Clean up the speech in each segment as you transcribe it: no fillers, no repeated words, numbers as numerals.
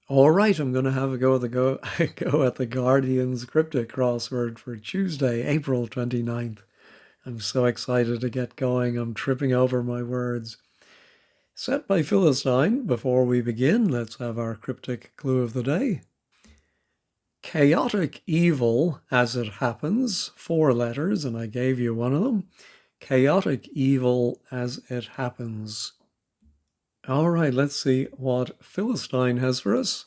All right, I'm going to have a go at go at the Guardian's Cryptic Crossword for Tuesday, April 29th. I'm so excited to get going. I'm tripping over my words. Set by Philistine. Before we begin, let's have our cryptic clue of the day. Chaotic evil as it happens, 4 letters, and I gave you one of them. Chaotic evil as it happens. All right, let's see what Philistine has for us.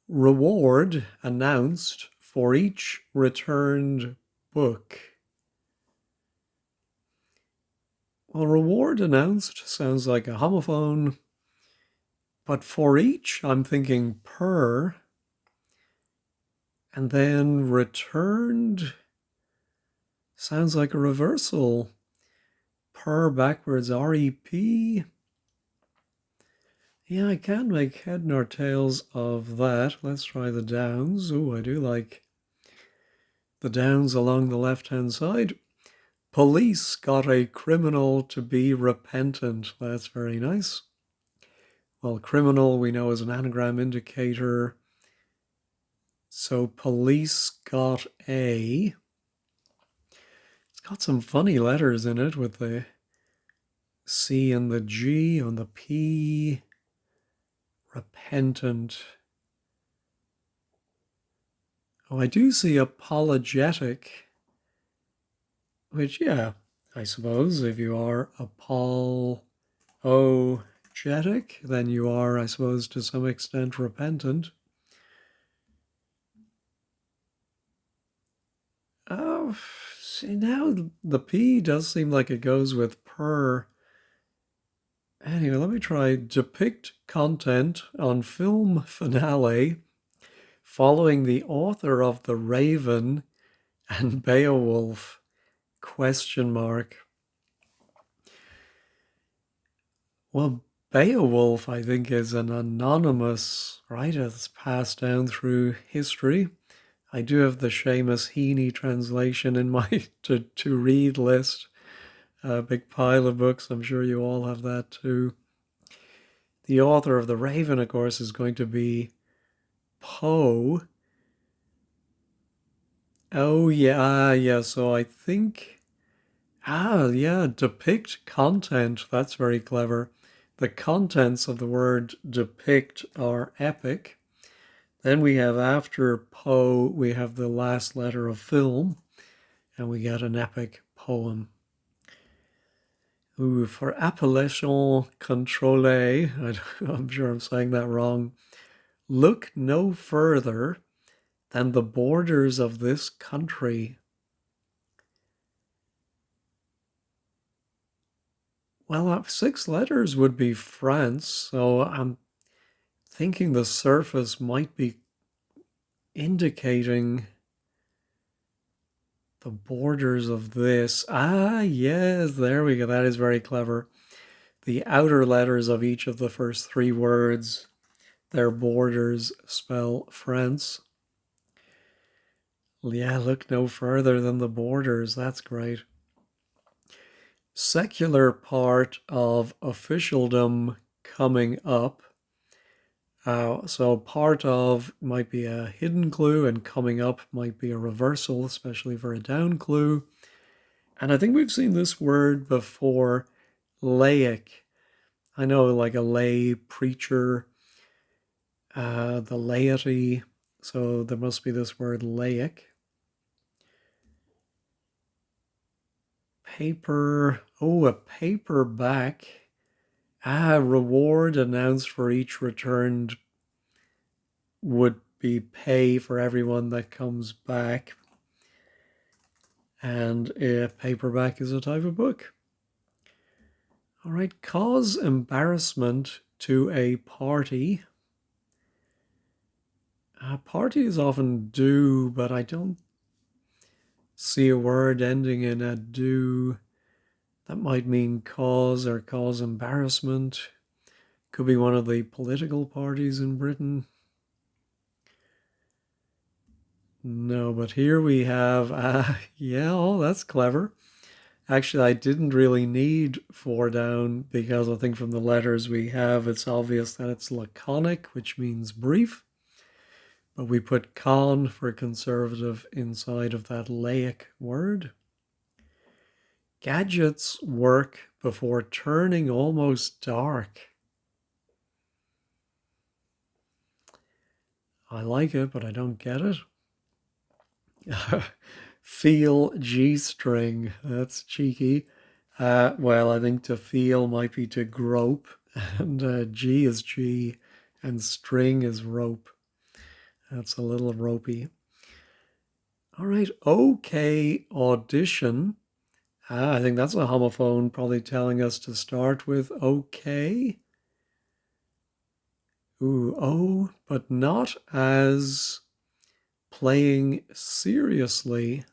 Reward announced for each returned book. Well, reward announced sounds like a homophone, but for each, I'm thinking per, and then returned sounds like a reversal. Per backwards, R-E-P. Yeah, I can't make head nor tails of that. Let's try the downs. Oh, I do like the downs along the left-hand side. Police got a criminal to be repentant. That's very nice. Well, criminal we know is an anagram indicator. So police got a. It's got some funny letters in it with the C and the G on the P. Repentant. Oh, I do see apologetic, which, yeah, I suppose if you are apologetic, then you are, I suppose, to some extent repentant. Oh, see, now the P does seem like it goes with per. Anyway, let me try depict content on film finale following the author of The Raven and Beowulf, question mark. Well, Beowulf, I think, is an anonymous writer that's passed down through history. I do have the Seamus Heaney translation in my to read list. A big pile of books. I'm sure you all have that too. The author of The Raven, of course, is going to be Poe. Oh, yeah. So I think, yeah, depict content. That's very clever. The contents of the word depict are epic. Then we have after Poe, we have the last letter of film, and we get an epic poem. Ooh, for appellation contrôlée, I'm sure I'm saying that wrong. Look no further than the borders of this country. Well, 6 letters would be France, so I'm thinking the surface might be indicating the borders of this. Yes, there we go. That is very clever. The outer letters of each of the first 3 words, their borders spell France. Yeah, look no further than the borders. That's great. Secular part of officialdom coming up. So part of might be a hidden clue and coming up might be a reversal, especially for a down clue. And I think we've seen this word before, laic. I know like a lay preacher, the laity. So there must be this word laic. Paper, a paperback. Reward announced for each returned would be pay for everyone that comes back. And a paperback is a type of book. All right, cause embarrassment to a party. Parties often do, but I don't see a word ending in a do. That might mean cause or cause embarrassment. Could be one of the political parties in Britain. No, but here we have, that's clever. Actually, I didn't really need 4 down because I think from the letters we have, it's obvious that it's laconic, which means brief. But we put con for conservative inside of that laic word. Gadgets work before turning almost dark. I like it, but I don't get it. Feel G-string. That's cheeky. Well, I think to feel might be to grope, and G is G, and string is rope. That's a little ropey. All right, okay, audition. I think that's a homophone probably telling us to start with okay. Ooh, oh, but not as playing seriously.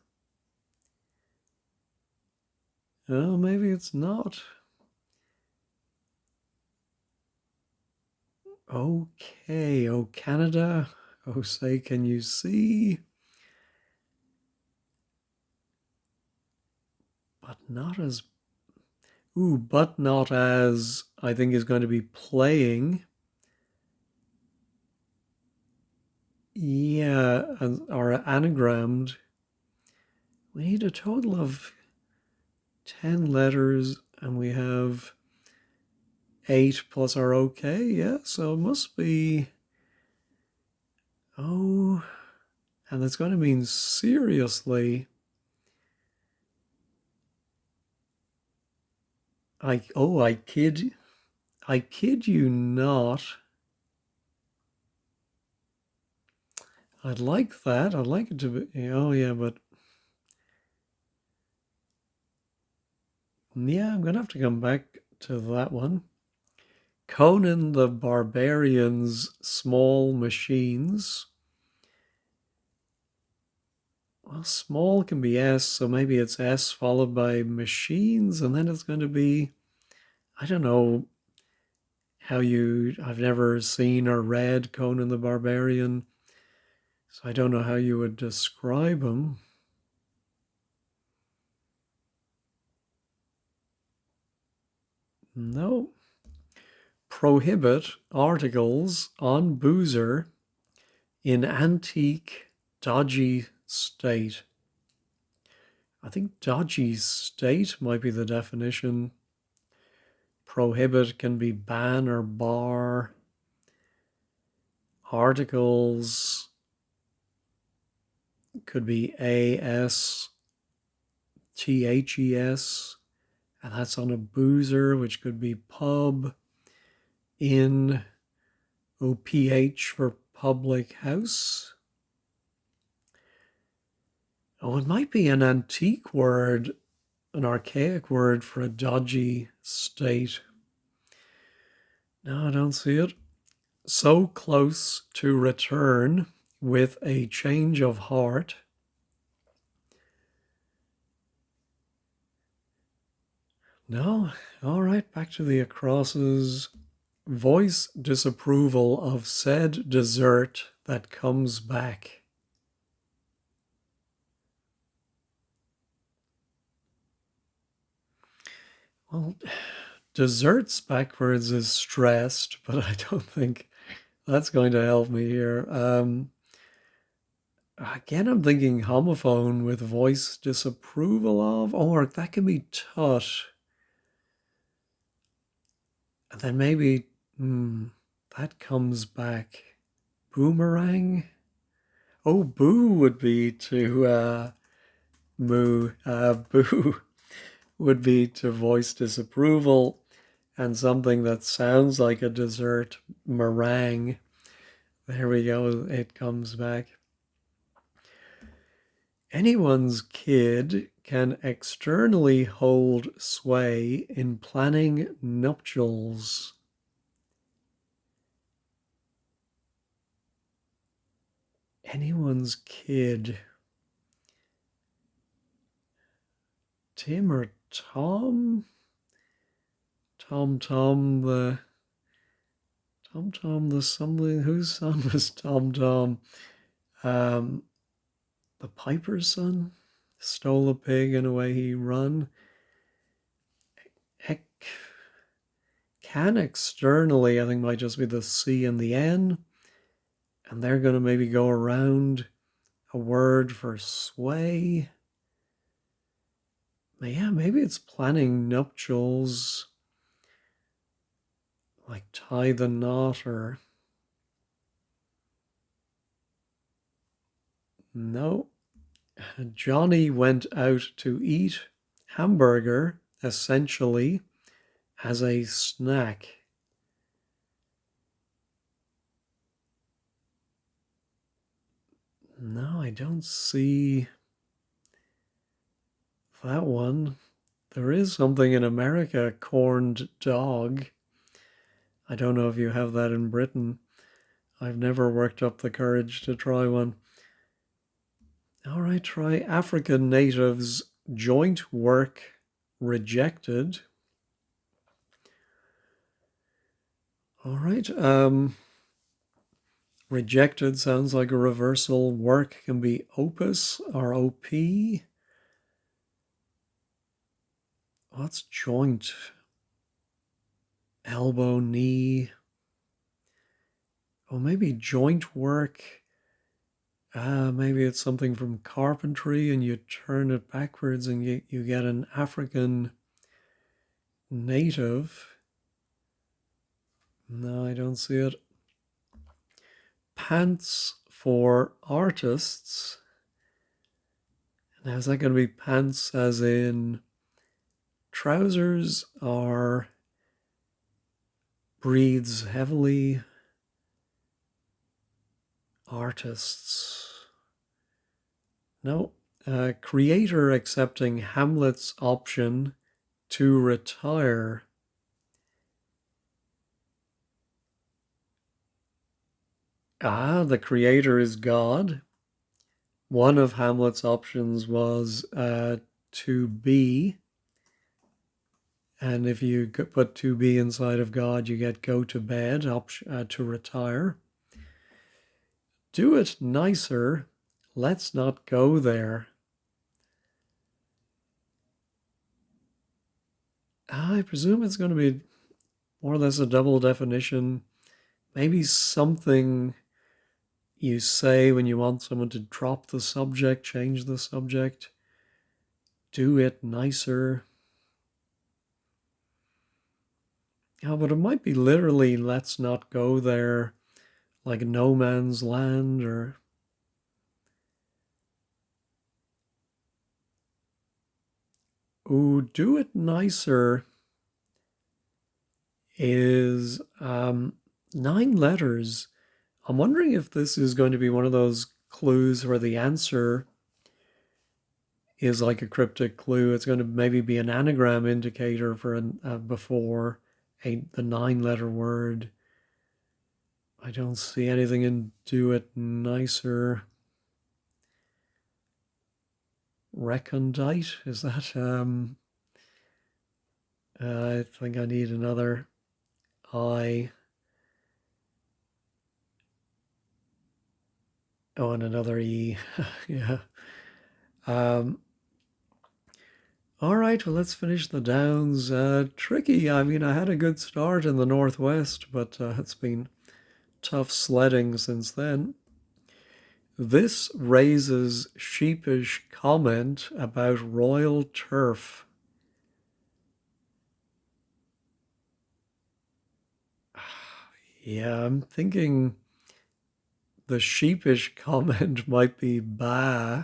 Oh, maybe it's not. Okay, oh Canada, oh say can you see? But not as, but not as, I think is going to be playing. Yeah, or anagrammed. We need a total of 10 letters and we have 8 plus our okay, yeah, so it must be, oh, and it's going to mean seriously. I kid you not. I'd like that. I'd like it to be, oh yeah, but yeah, I'm gonna have to come back to that one. Conan the Barbarian's Small Machines. Well, small can be S, so maybe it's S followed by machines, and then it's going to be, I don't know I've never seen or read Conan the Barbarian, so I don't know how you would describe him. No. Prohibit articles on boozer in antique, dodgy state. I think dodgy state might be the definition. Prohibit can be ban or bar. Articles could be ASTHES, and that's on a boozer, which could be pub, in, OPH for public house. Oh, it might be an antique word, an archaic word for a dodgy state. No, I don't see it. So close to return with a change of heart. No, all right, back to the acrosses. Voice disapproval of said dessert that comes back. Well, desserts backwards is stressed, but I don't think that's going to help me here. Again, I'm thinking homophone with voice disapproval of, or that can be tut. And then maybe that comes back. Boomerang? Oh, boo would be to moo. Boo would be to voice disapproval, and something that sounds like a dessert, meringue. There we go, it comes back. Anyone's kid can externally hold sway in planning nuptials. Anyone's kid. Tim or Tom? Tom the something, whose son was Tom? The Piper's son stole a pig and away he run. can externally, I think, might just be the C and the N. And they're going to maybe go around a word for sway. Yeah, maybe it's planning nuptials, like tie the knot, or no. Johnny went out to eat hamburger, essentially, as a snack. No, I don't see that one. There is something in America, corned dog. I don't know if you have that in Britain. I've never worked up the courage to try one. All right, try African natives joint work rejected. All right. Rejected sounds like a reversal. Work can be opus or op. What's joint? Elbow, knee. Oh, maybe joint work. Maybe it's something from carpentry and you turn it backwards and you get an African native. No, I don't see it. Pants for artists. Now, is that going to be pants as in trousers or breathes heavily? Artists. No. Creator accepting Hamlet's option to retire. The creator is God. One of Hamlet's options was to be. And if you put to be inside of God, you get go to bed, to retire. Do it nicer. Let's not go there. I presume it's going to be more or less a double definition. Maybe something you say when you want someone to drop the subject, change the subject. Do it nicer. Yeah, but it might be literally let's not go there, like no man's land, or ooh, do it nicer is 9 letters. I'm wondering if this is going to be one of those clues where the answer is like a cryptic clue. It's going to maybe be an anagram indicator for before the 9-letter word. I don't see anything in do it nicer. Recondite, is that? I think I need another I. Oh, and another E. Yeah. Um, all right, well, let's finish the downs. Tricky. I mean, I had a good start in the Northwest, but it's been tough sledding since then. This raises sheepish comment about royal turf. Yeah, I'm thinking the sheepish comment might be bah.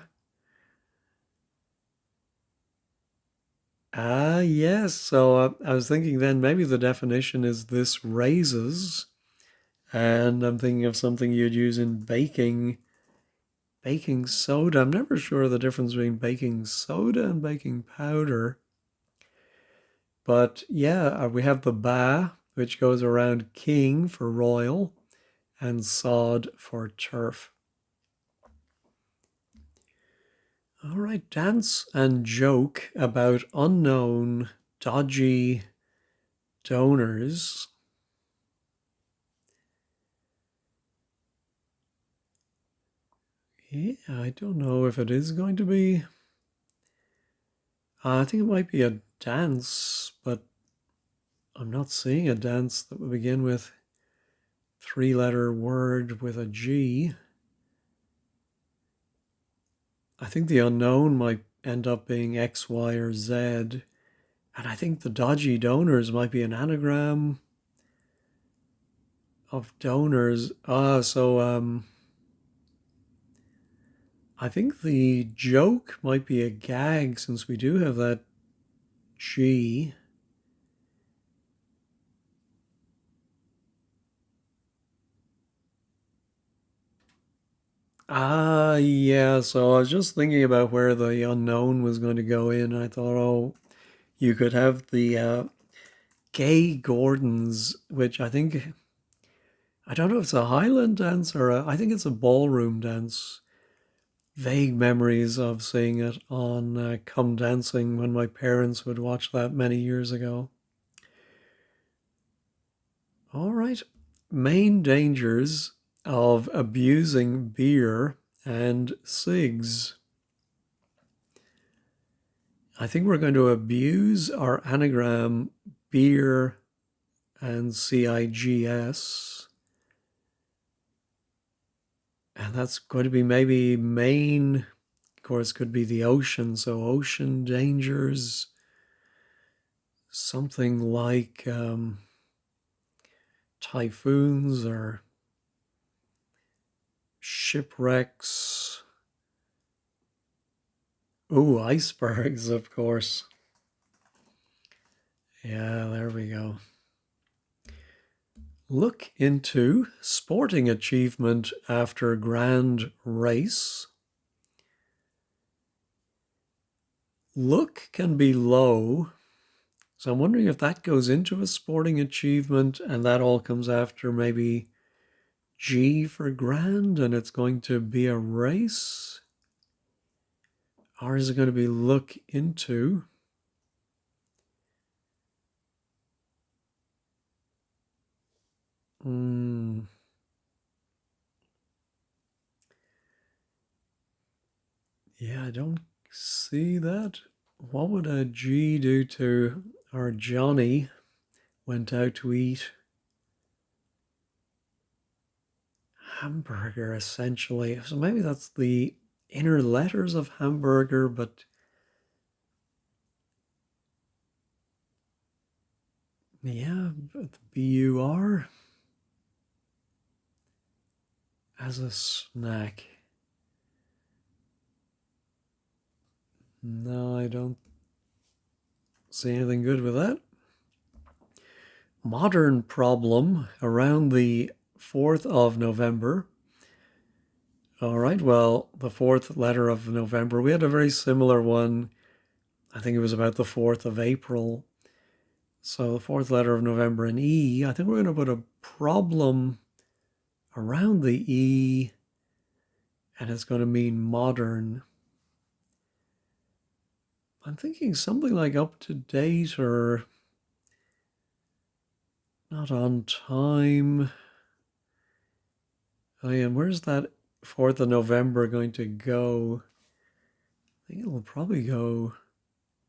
Yes. So I was thinking then maybe the definition is this raises, and I'm thinking of something you'd use in baking. Baking soda. I'm never sure the difference between baking soda and baking powder. But yeah, we have the ba, which goes around king for royal, and sod for turf. All right, dance and joke about unknown, dodgy donors. Yeah, I don't know if it is going to be. I think it might be a dance, but I'm not seeing a dance that would begin with 3-letter word with a G. I think the unknown might end up being X, Y, or Z. And I think the dodgy donors might be an anagram of donors. I think the joke might be a gag since we do have that G. Yeah, so I was just thinking about where the unknown was going to go in. I thought, oh, you could have the gay Gordons, which I don't know if it's a Highland dance or I think it's a ballroom dance. Vague memories of seeing it on Come Dancing when my parents would watch that many years ago. All right. Main dangers of abusing beer and cigs. I think we're going to abuse our anagram beer and CIGS. And that's going to be maybe main, of course, could be the ocean. So ocean dangers, something like typhoons or shipwrecks. Ooh, icebergs, of course. Yeah, there we go. Look into sporting achievement after grand race. Look can be low. So I'm wondering if that goes into a sporting achievement and that all comes after maybe G for grand and it's going to be a race. Or is it going to be look into? Yeah, I don't see that. What would a G do to our Johnny went out to eat hamburger essentially? So maybe that's the inner letters of hamburger, but yeah, BUR as a snack. No, I don't see anything good with that. Modern problem around the 4th of November. All right, well, the 4th letter of November, we had a very similar one. I think it was about the 4th of April. So the 4th letter of November in E. I think we're going to put a problem around the E, and it's going to mean modern. I'm thinking something like up to date or not on time. Oh yeah, where's that 4th of November going to go? I think it'll probably go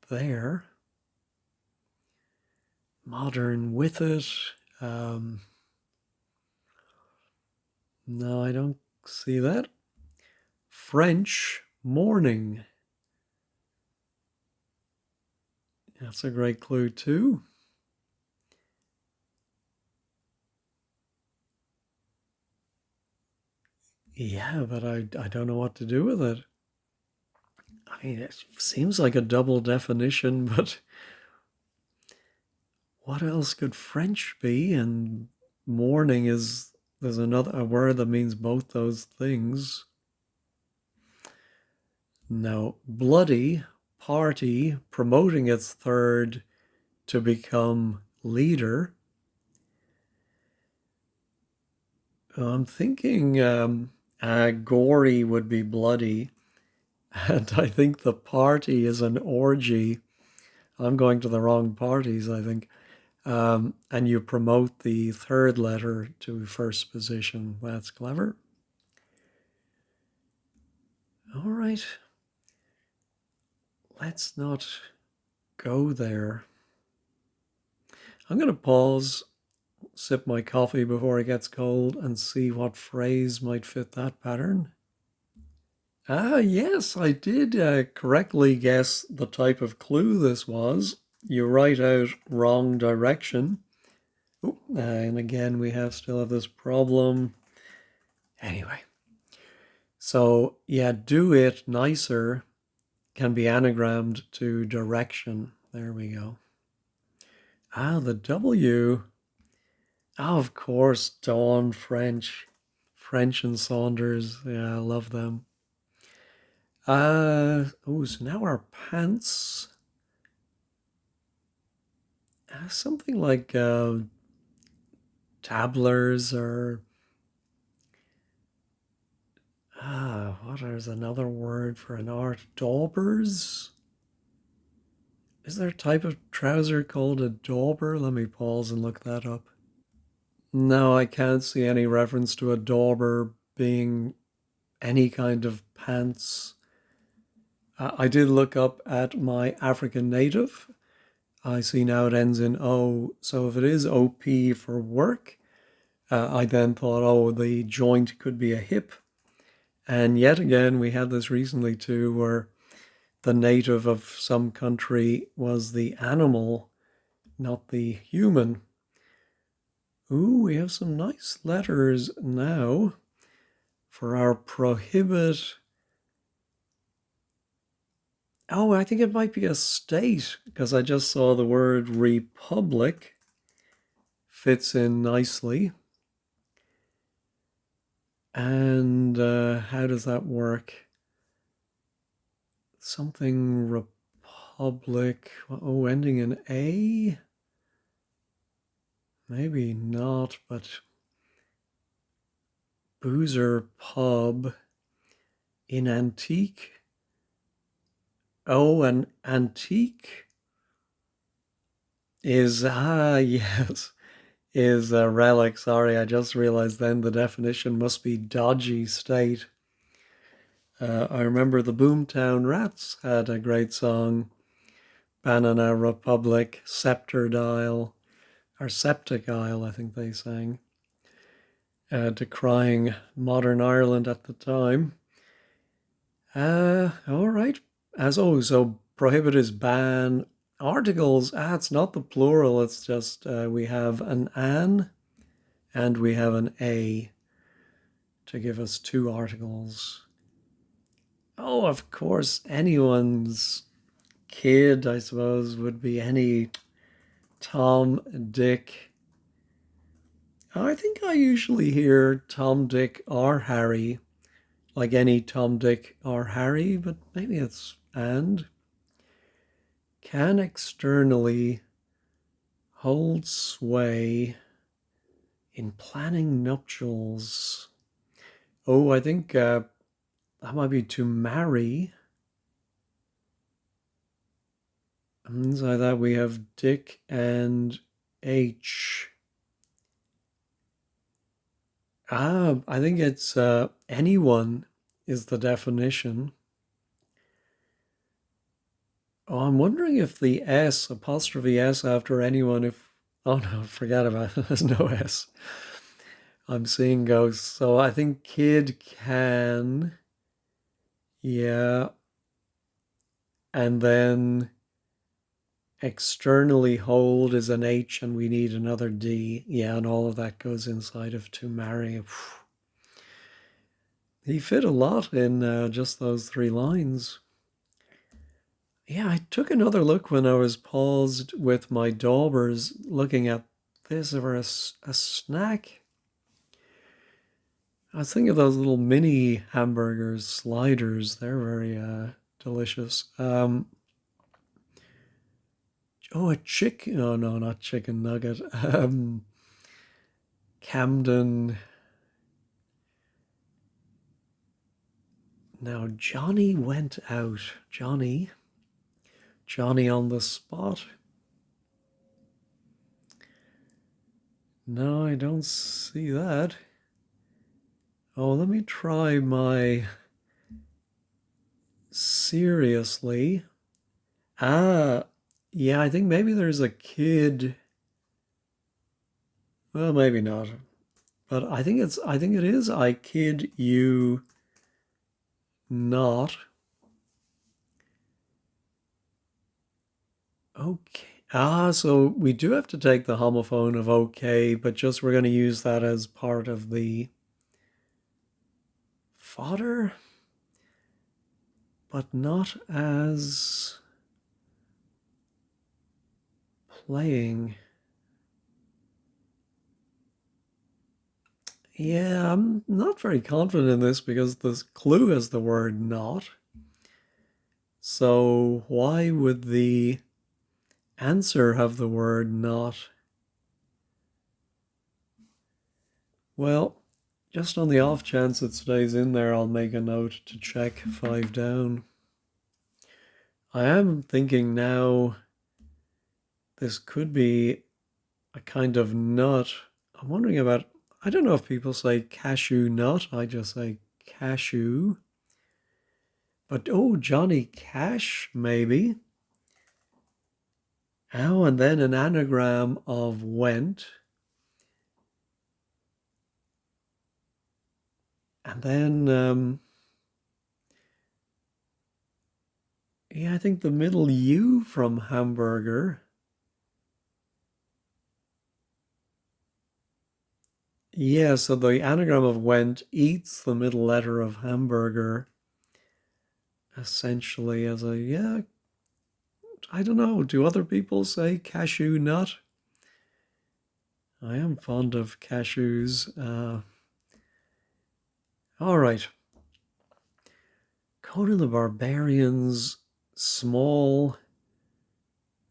there. Modern with it. No, I don't see that. French morning. That's a great clue too. Yeah, but I don't know what to do with it. I mean, it seems like a double definition, but what else could French be? And morning there's a word that means both those things. No, bloody party promoting its third to become leader. I'm thinking gory would be bloody, and I think the party is an orgy. I'm going to the wrong parties, I think. And you promote the third letter to first position. That's clever. All right. Let's not go there. I'm going to pause, sip my coffee before it gets cold, and see what phrase might fit that pattern. Ah, yes, I did correctly guess the type of clue this was. You write out wrong direction. Ooh, and again, we still have this problem. Anyway, so yeah, do it nicer can be anagrammed to direction. There we go. Ah, the W. Oh, of course, Dawn, French and Saunders. Yeah, I love them. So now our pants. Something like tabblers or what is another word for an art? Daubers? Is there a type of trouser called a dauber? Let me pause and look that up. No, I can't see any reference to a dauber being any kind of pants. I did look up at my African native. I see now it ends in O. So if it is OP for work, I then thought, oh, the joint could be a hip. And yet again, we had this recently too, where the native of some country was the animal, not the human. Ooh, we have some nice letters now for our prohibit. Oh, I think it might be a state because I just saw the word republic fits in nicely. And how does that work? Something republic. Oh, ending in A? Maybe not, but boozer pub in antique. Oh, an antique is, yes, is a relic. Sorry, I just realized then the definition must be dodgy state. I remember the Boomtown Rats had a great song, Banana Republic, Scepter Dial, or Septic Isle, I think they sang, decrying modern Ireland at the time. All right. So prohibit is ban. Articles, it's not the plural, it's just we have an and we have an a to give us two articles. Oh, of course, anyone's kid, I suppose, would be any Tom, Dick. I think I usually hear Tom, Dick, or Harry, like any Tom, Dick, or Harry, but maybe it's and. Can externally hold sway in planning nuptials. Oh, I think that might be to marry. Inside that we have Dick and H. I think it's anyone is the definition. Oh, I'm wondering if the S, apostrophe S after anyone, oh no, forget about it. There's no S. I'm seeing ghosts. So I think kid can, yeah. And then externally hold is an H and we need another D. Yeah, and all of that goes inside of to marry. He fit a lot in just those three lines. Yeah, I took another look when I was paused with my daubers looking at this for a snack. I was thinking of those little mini hamburgers, sliders. They're very delicious. A chicken. Oh, no, not chicken nugget. Camden. Now, Johnny went out. Johnny on the spot. No, I don't see that. Oh, let me try my seriously. Yeah, I think maybe there's a kid Well, maybe not. But I think it is I kid you not. Okay. So we do have to take the homophone of okay, but just we're going to use that as part of the fodder, but not as playing. Yeah, I'm not very confident in this because the clue has the word not. So why would the answer have the word not? Well, just on the off chance it stays in there, I'll make a note to check 5 down. I am thinking now this could be a kind of nut. I'm wondering about, I don't know if people say cashew nut. I just say cashew. But oh, Johnny Cash, maybe. Oh, and then an anagram of went. And then, yeah, I think the middle U from hamburger. Yeah, so the anagram of went eats the middle letter of hamburger essentially as a, yeah, I don't know. Do other people say cashew nut? I am fond of cashews. All right. Conan the Barbarian's small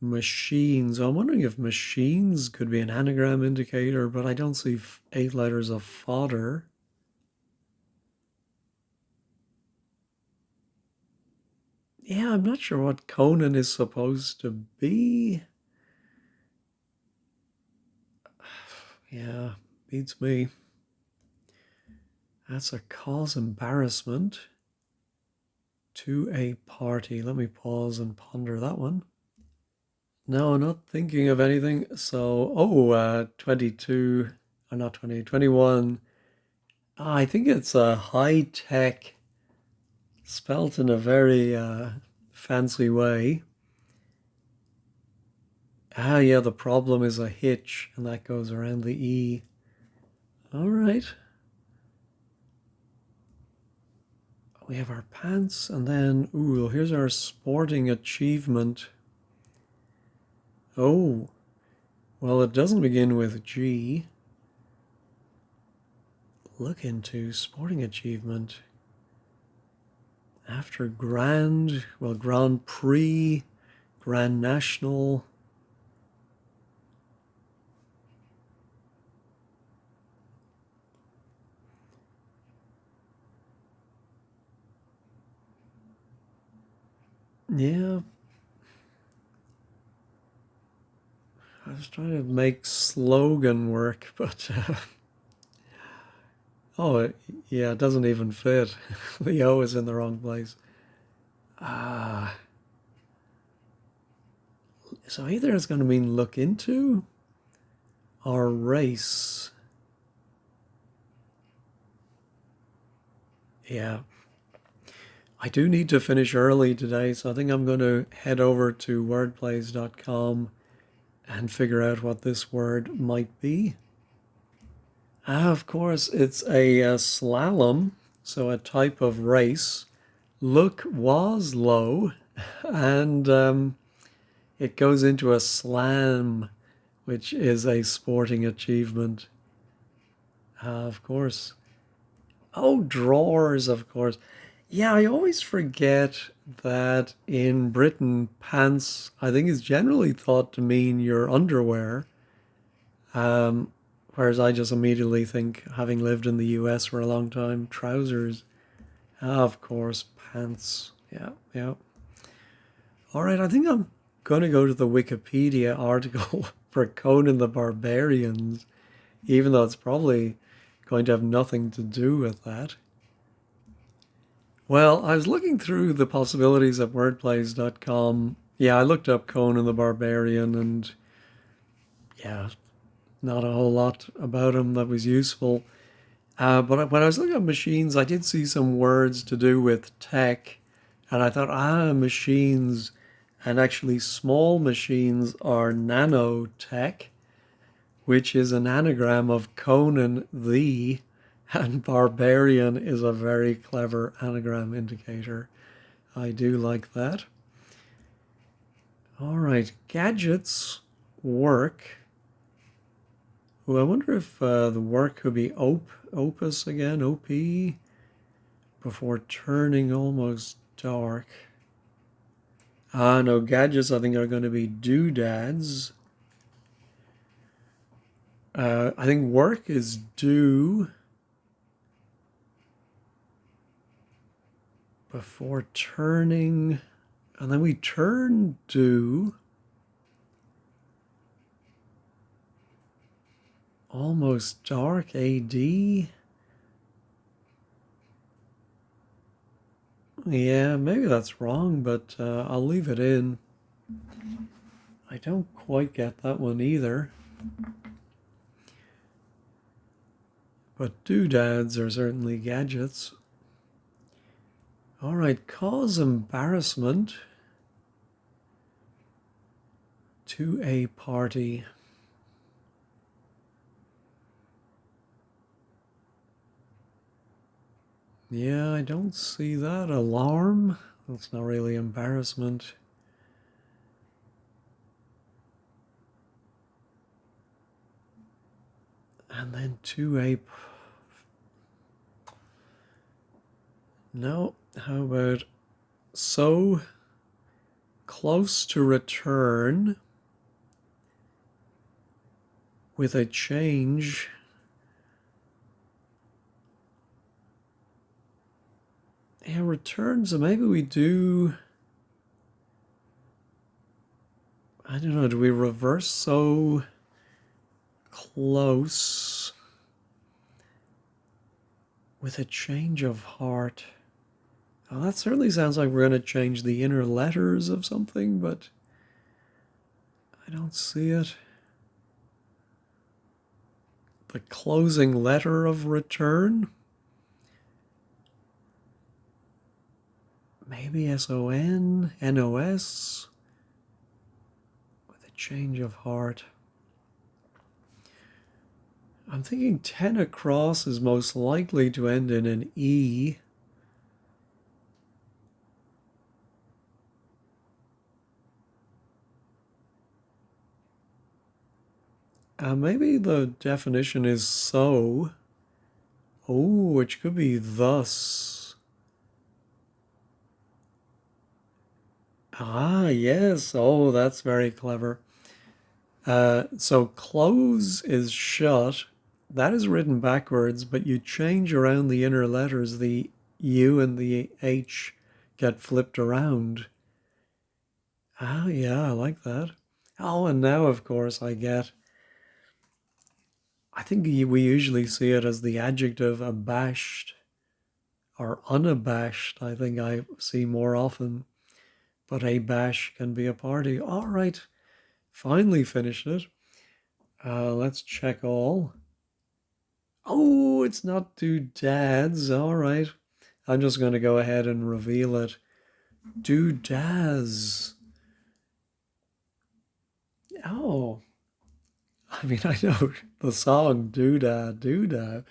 machines. I'm wondering if machines could be an anagram indicator, but I don't see 8 letters of fodder. Yeah, I'm not sure what Conan is supposed to be. Yeah, beats me. That's a cause embarrassment to a party. Let me pause and ponder that one. No, not thinking of anything. So, 22, or not 20, 21. I think it's a high tech, spelt in a very fancy way. Yeah, the problem is a hitch, and that goes around the E. All right. We have our pants, and then, ooh, here's our sporting achievement. Oh, well, it doesn't begin with G. Look into sporting achievement. After Grand, well, Grand Prix, Grand National. Yeah, I was trying to make slogan work, but oh, yeah, it doesn't even fit. The O is in the wrong place. Ah, so either it's going to mean look into or race. Yeah, I do need to finish early today, so I think I'm going to head over to wordplays.com and figure out what this word might be. Of course, it's a slalom, so a type of race. Look was low, and it goes into a slam, which is a sporting achievement. Of course. Oh, drawers, of course. Yeah, I always forget that in Britain, pants, I think, is generally thought to mean your underwear. Um, Whereas I just immediately think, having lived in the US for a long time, trousers. Of course, pants. Yeah, yeah. All right, I think I'm going to go to the Wikipedia article for Conan the Barbarians, even though it's probably going to have nothing to do with that. Well, I was looking through the possibilities at wordplays.com. Yeah, I looked up Conan the Barbarian and yeah, not a whole lot about him that was useful. But when I was looking at machines, I did see some words to do with tech, and I thought, machines, and actually small machines are nanotech, which is an anagram of Conan the, and barbarian is a very clever anagram indicator. I do like that. All right, gadgets, work. Well, I wonder if the work could be opus again, OP, before turning almost dark. No, gadgets I think are going to be doodads. I think work is do before turning, and then we turn do almost dark, AD. Yeah, maybe that's wrong, but I'll leave it in. I don't quite get that one either. But doodads are certainly gadgets. All right, cause embarrassment to a party. Yeah, I don't see that. Alarm? That's not really embarrassment. And then to a... No, how about so close to return with a change. Yeah, return, so maybe we do... I don't know, do we reverse so close with a change of heart? Oh, that certainly sounds like we're going to change the inner letters of something, but I don't see it. The closing letter of return? Maybe S-O-N, N-O-S, with a change of heart. I'm thinking 10 across is most likely to end in an E. Maybe the definition is so. Oh, which could be thus. Ah, yes. Oh, that's very clever. So close is shut. That is written backwards, but you change around the inner letters. The U and the H get flipped around. Ah, yeah, I like that. Oh, and now, of course, I think we usually see it as the adjective abashed or unabashed. I think I see more often, but a bash can be a party. All right, finally finished it. Let's check all. Oh, it's not doodads. All right. I'm just going to go ahead and reveal it. Doodads. Oh, I mean, I know the song Doodah, Doodah,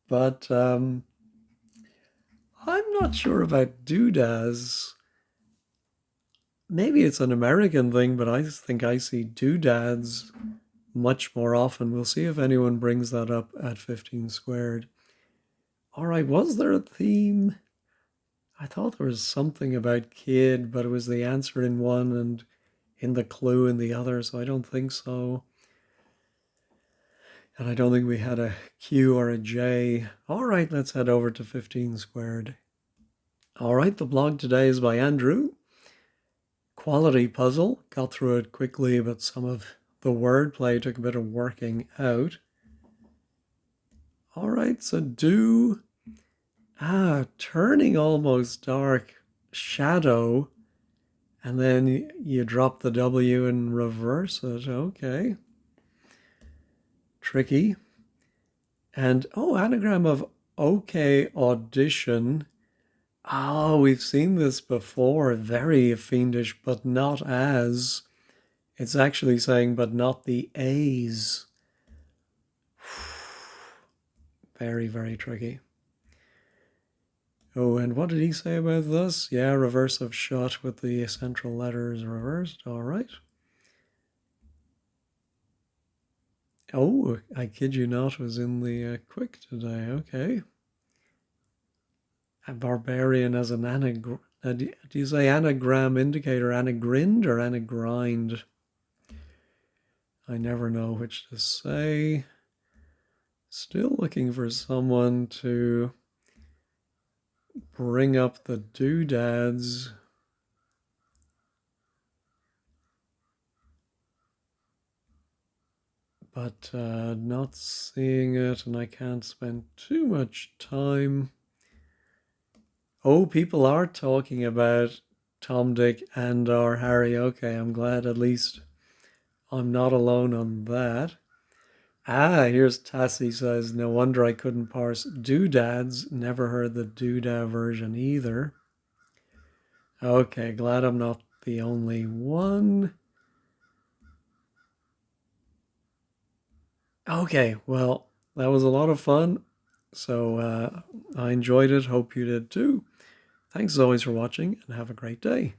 but I'm not sure about doodads. Maybe it's an American thing, but I think I see doodads much more often. We'll see if anyone brings that up at 15 squared. All right, was there a theme? I thought there was something about kid, but it was the answer in one and in the clue in the other, so I don't think so. And I don't think we had a Q or a J. All right, let's head over to 15 squared. All right, the blog today is by Andrew. Quality puzzle. Got through it quickly, but some of the wordplay took a bit of working out. All right, so do... turning almost dark, shadow, and then you drop the W and reverse it. Okay. tricky. And, oh, anagram of okay audition. Oh, we've seen this before. Very fiendish, but not as. It's actually saying, but not the A's. Very, very tricky. Oh, and what did he say about this? Yeah, reverse of shut with the central letters reversed. All right. Oh, I kid you not, was in the quick today. Okay. A barbarian as an anagram. Do you say anagram indicator, anagrind or anagrind? I never know which to say. Still looking for someone to bring up the doodads. But not seeing it, and I can't spend too much time. Oh, people are talking about Tom, Dick, and or Harry. Okay, I'm glad at least I'm not alone on that. Ah, here's Tassie says, no wonder I couldn't parse doodads. Never heard the doodah version either. Okay, glad I'm not the only one. Okay, well, that was a lot of fun. So I enjoyed it. Hope you did too. Thanks as always for watching and have a great day.